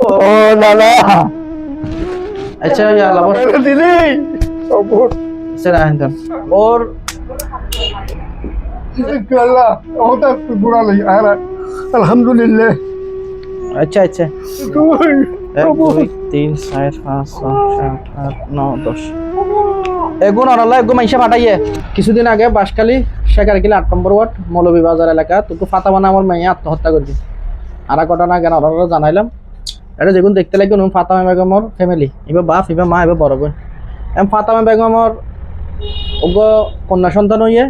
ও লালা আচ্ছা ইয়ালা বস দিদি ওপর স্যার আহেন ওর আল্লাহ ওটা বুড়া লই আর আলহামদুলিল্লাহ আচ্ছা আচ্ছা তুই 1 2 3 4 5 6 7 8 9 10 এগুন অনলা এগু মাইশা পাঠাইয়ে কিছুদিন আগে বাসখালী শেখারকিলা 8 নম্বর ওয়ার্ড মৌলভীবাজার এলাকা তুকু ফাতামা নামের মেয়ে আত্মহত্যা করছি আর ঘটনা কেন ওরা জানাইলাম এটা যেগুন দেখতে লাগে ফাতামা বেগমর ফ্যামিলি এবার বাপ এবার মা এবার বড় বোন ফাতামা বেগমর ওগো কন্যা সন্তান হইয়ে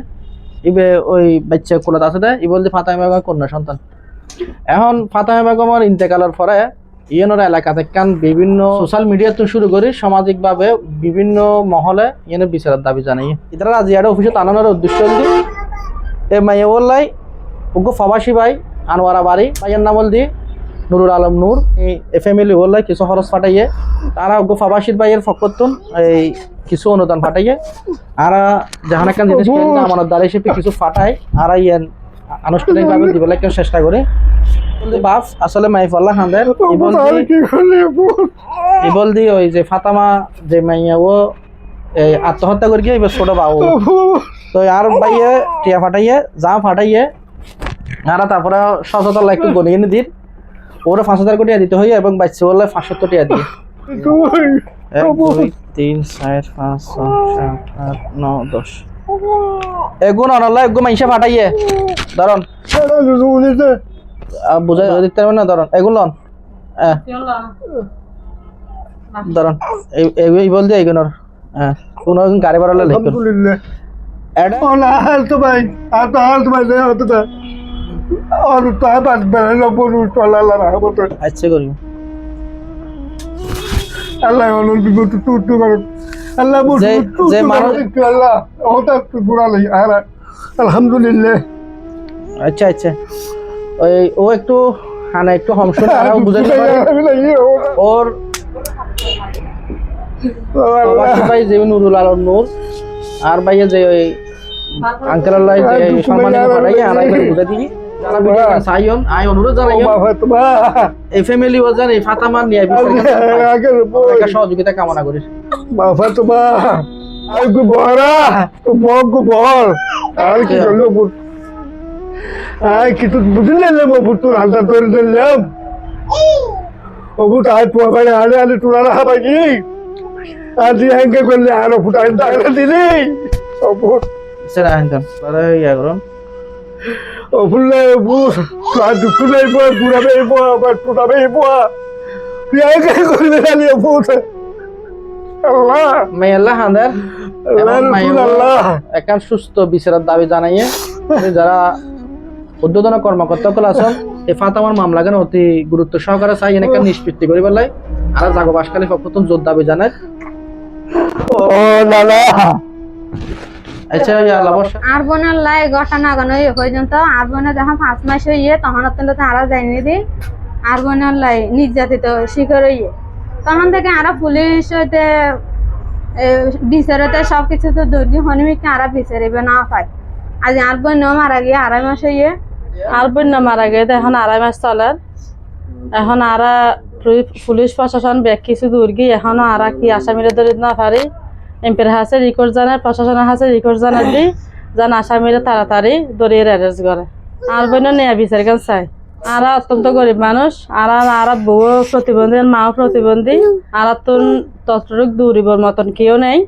ইবে ওই বাচ্চা কোলাত আছে দে ই বলতে ফাতামা বেগম কন্যা সন্তান এখন ফাতামা বেগমর ইন্তেকালের পরে ইয়েনোর এলাকা থেকে বিভিন্ন সোশ্যাল মিডিয়া তো শুরু করি সামাজিকভাবে বিভিন্ন মহলে ইয়েনের বিচারের দাবি জানাই এটারা রাজিয়ার অফিসে টানানোর উদ্দেশ্য হল এ মাইয়া বললাই ওগো ফবাসি ভাই আনোয়ারা বাড়ি ভাইয়ের নাম বল দি নুরুল আলম নূর এই ফ্যামিলি বললাই কিছু খরচ ফাটাইয়ে তারা ওগো ফবাসির ভাইয়ের ফকরতুন এই কিছু অনুদান ফাটাইয়ে আর জাহান একটা জিনিস আমাদের দ্বারা হিসেবে কিছু ফাটায় আর ইয়েন আনুষ্ঠানিকভাবে দিবলে কেউ চেষ্টা করে বাপ আসলে মাইফাল্লা খান্দের ইবল দি ওই যে ফাতামা যে মাইয়া ও আত্মহত্যা করি এবার ছোট বাবু তো আর ভাইয়ে টিয়া ফাটাইয়ে যা ফাটাইয়ে আর তারপরে ৭০০ একটু গনি এনে দিন ওরা ৫০০০ কোটি দিতে হই এবং বাচ্চা বললে ৫০০ টিয়া দিয়ে 1 2 3 4 5 6 7 8 9 10 এগুন অনলা এগু মাইশা ফাটাইয়ে ধরন বুঝাই দিতে পারবেন না ধরন এগুলো ধরন এই বল দিয়ে এইগুলোর হ্যাঁ কোনো গাড়ি ভাড়া লিখুন আলহামদুলিল্লাহ এটা ওলা তো ভাই আর তো হাল তো ভাই হতো না আর তো বাদ বেলা বলু চলা রাখবো আচ্ছা করি আল্লাহ অনুর বিপদ টুটু করো আল্লাহ যে মানুষ আল্লাহ ওটা বুড়া লই আর আলহামদুলিল্লাহ আচ্ছা আচ্ছা ওই ও একটু হানা একটু সমস্যা আরও বুঝাতে পারি ওর ভাই যে নুরুল আলম নূর আর ভাইয়া যে ওই আঙ্কেল আল্লাহ যে সম্মানিত পাঠাই আর একবার বুঝাই দিই যারা ভিডিও সাইয়ন আই অনুরোধ জানাই এই ফ্যামিলি ওজন এই ফাতামার নিয়ে বিচার সহযোগিতা কামনা করি বাবা তোমা আর গো বড়া তো বগো বল আর কি করলো আই কিছু বুঝলে না বুতু হালটা করে দিলাম ওগো তাই পোয়াবাই আলে আলে তুলারা হাবাই আজ হ্যাঙ্গে করলে আর ফুটাই টাকা দিলি ওপো স্যার আহেন তারা ইয়া করুন ও ফুলে বুস কাজ ফুলে বয় পুরা বে বয় আবার পুরা বে বয় তুই আগে করবে খালি বুস আল্লাহ মাই আল্লাহ হান্দার আল্লাহ একদম সুস্থ বিচারের দাবি জানাইয়ে যারা উদ্বোধন কর্মকর্তাসকল আছেন এই ফাতামার মামলা কেন অতি গুরুত্ব সহকারে চাই এনেকে নিষ্পত্তি করি পেলাই আর জাগো বাসখালী প্রথম জোর দাবি জানায় ও লালা আচ্ছা ইয়ালা বস আর বোনের লাই ঘটনা গনো এই পর্যন্ত আর বোনের যখন 5 মাস হইয়ে তখন অত্যন্ত আরা যায়নি দি আর বোনের লাই নির্যাতিত শিকার হইয়ে তখন থেকে আরা পুলিশ হইতে বিচারতে সবকিছু তো দুর্গি হনিমিকে আরা বিচারিবে না পায় আজ আর বোন মারা গিয়ে 2.5 মাস হইয়ে আর বোন মারা গিয়ে এখন 2.5 মাস চলার এখন আরা পুলিশ প্রশাসন ব্যাগ কিছু দুর্গি এখনো আরা কি আসামিরা ধরে না পারি এমপির হাসে রিকোর্ড জানার প্রশাসনের হাসে রিকোর্ড জানার দি যেন আসামিরা তাড়াতাড়ি দরিয়ে অ্যারেস্ট করে আর বোন নেয়া বিচার কেন চাই আরা অত্যন্ত গরিব মানুষ আরা বউ প্রতিবন্ধী মাও প্রতিবন্ধী আর তোর ততটুক দৌড়িবর মতন কেউ নেই